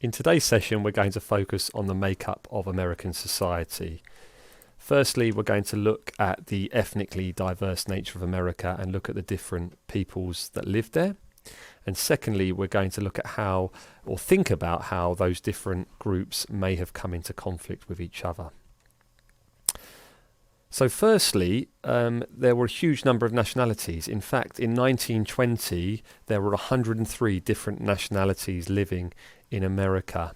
In today's session, we're going to focus on the makeup of American society. Firstly, we're going to look at the ethnically diverse nature of America and look at the different peoples that live there. And secondly, we're going to look at how, or think about how, those different groups may have come into conflict with each other. So firstly, there were a huge number of nationalities. In fact, in 1920, there were 103 different nationalities living in America.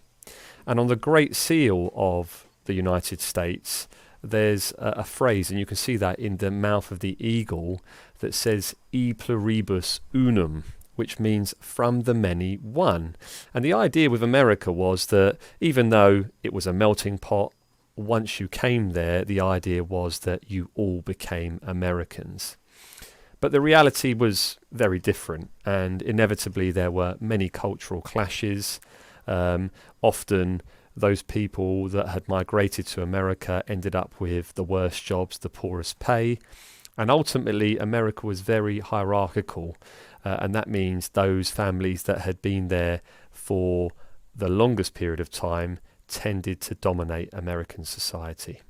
And on the Great Seal of the United States, there's a phrase, and you can see that in the mouth of the eagle, that says "E pluribus unum," which means from the many one. And the idea with America was that even though it was a melting pot, once you came there, the idea was that you all became Americans. But the reality was very different, and inevitably there were many cultural clashes. Often those people that had migrated to America ended up with the worst jobs, the poorest pay, and ultimately America was very hierarchical, and that means those families that had been there for the longest period of time tended to dominate American society.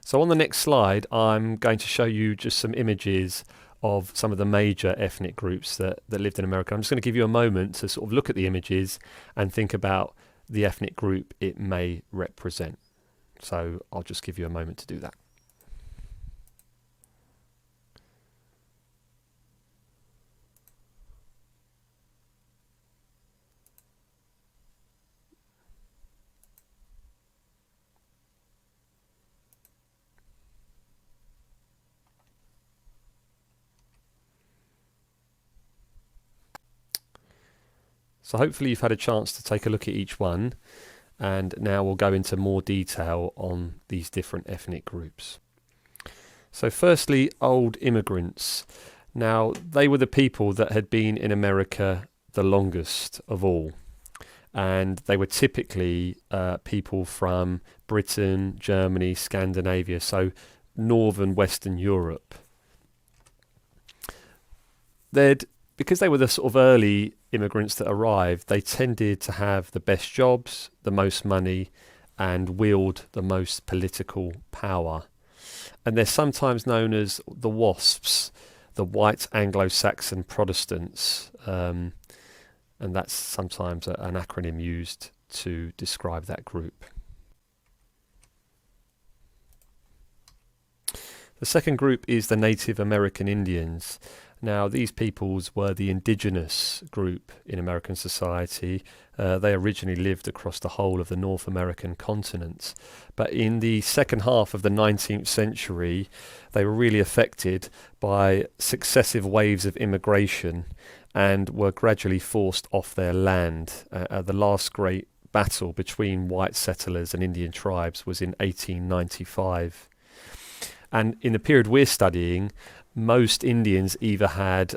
So on the next slide, I'm going to show you just some images of some of the major ethnic groups that lived in America. I'm just going to give you a moment to sort of look at the images and think about the ethnic group it may represent. So I'll just give you a moment to do that. So hopefully you've had a chance to take a look at each one, and now we'll go into more detail on these different ethnic groups. So firstly, old immigrants. Now, they were the people that had been in America the longest of all, and they were typically people from Britain, Germany, Scandinavia, so northern Western Europe. Because they were the sort of early immigrants that arrived, they tended to have the best jobs, the most money, and wield the most political power. And they're sometimes known as the WASPs, the White Anglo-Saxon Protestants, and that's sometimes an acronym used to describe that group. The second group is the Native American Indians. Now, these peoples were the indigenous group in American society. They originally lived across the whole of the North American continent. But in the second half of the 19th century, they were really affected by successive waves of immigration and were gradually forced off their land. The last great battle between white settlers and Indian tribes was in 1895. And in the period we're studying, most Indians either had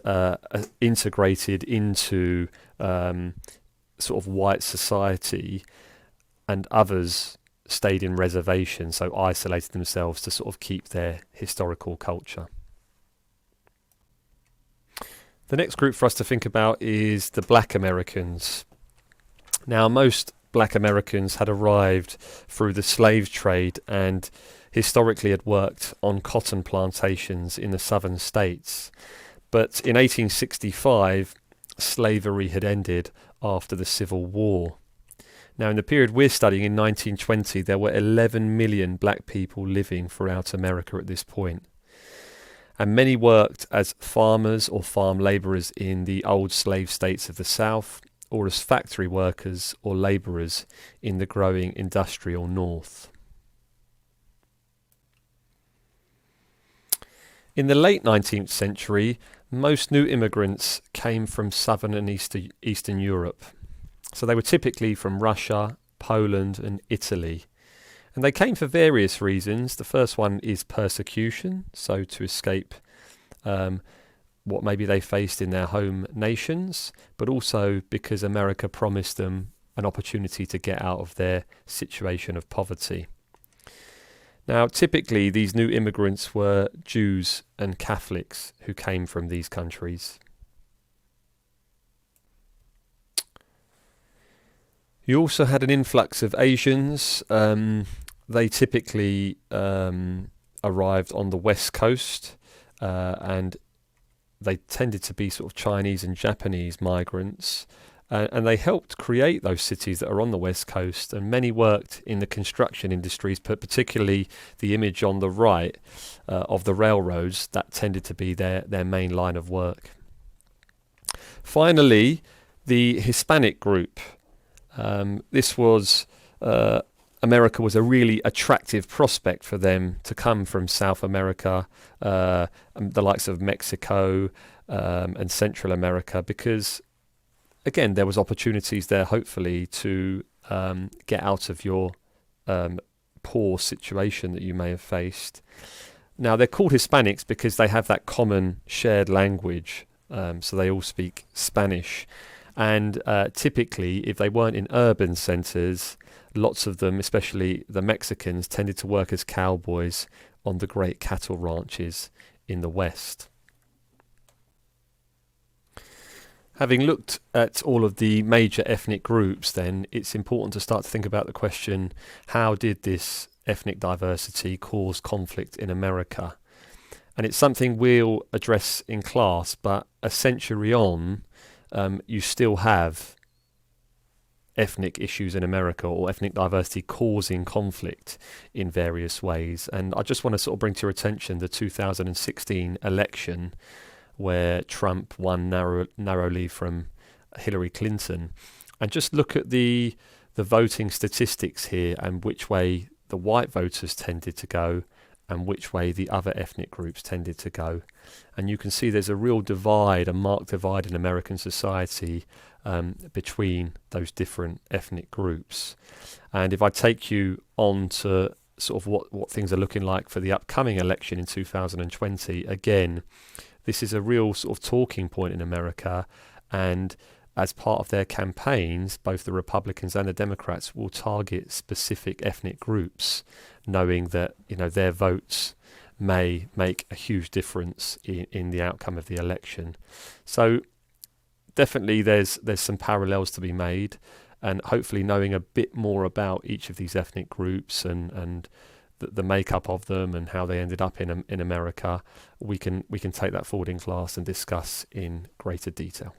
integrated into sort of white society, and others stayed in reservations, so isolated themselves to sort of keep their historical culture. The next group for us to think about is the Black Americans. Now, most Black Americans had arrived through the slave trade and historically had worked on cotton plantations in the southern states. But in 1865, slavery had ended after the Civil War. Now, in the period we're studying in 1920, there were 11 million black people living throughout America at this point. And many worked as farmers or farm labourers in the old slave states of the South, or as factory workers or labourers in the growing industrial North. In the late 19th century, most new immigrants came from southern and Eastern Europe. So they were typically from Russia, Poland and Italy. And they came for various reasons. The first one is persecution, so to escape what maybe they faced in their home nations, but also because America promised them an opportunity to get out of their situation of poverty. Now, typically, these new immigrants were Jews and Catholics who came from these countries. You also had an influx of Asians. They typically arrived on the west coast, and they tended to be sort of Chinese and Japanese migrants. And they helped create those cities that are on the west coast, and many worked in the construction industries, but particularly the image on the right of the railroads, that tended to be their main line of work. Finally, the Hispanic group. This was America was a really attractive prospect for them to come from South America, the likes of Mexico and Central America, because again there was opportunities there, hopefully, to get out of your poor situation that you may have faced. Now they're called Hispanics because they have that common shared language, so they all speak Spanish. And typically, if they weren't in urban centres, lots of them, especially the Mexicans, tended to work as cowboys on the great cattle ranches in the West. Having looked at all of the major ethnic groups, then it's important to start to think about the question, how did this ethnic diversity cause conflict in America? And it's something we'll address in class, but a century on, you still have ethnic issues in America, or ethnic diversity causing conflict in various ways. And I just want to sort of bring to your attention the 2016 election, where Trump won narrowly from Hillary Clinton. And just look at the voting statistics here, and which way the white voters tended to go and which way the other ethnic groups tended to go. And you can see there's a real divide, a marked divide in American society between those different ethnic groups. And if I take you on to sort of what things are looking like for the upcoming election in 2020, again, this is a real sort of talking point in America, and as part of their campaigns, both the Republicans and the Democrats will target specific ethnic groups, knowing that their votes may make a huge difference in the outcome of the election. So definitely there's some parallels to be made, and hopefully knowing a bit more about each of these ethnic groups and the makeup of them and how they ended up in America, we can take that forward in class and discuss in greater detail.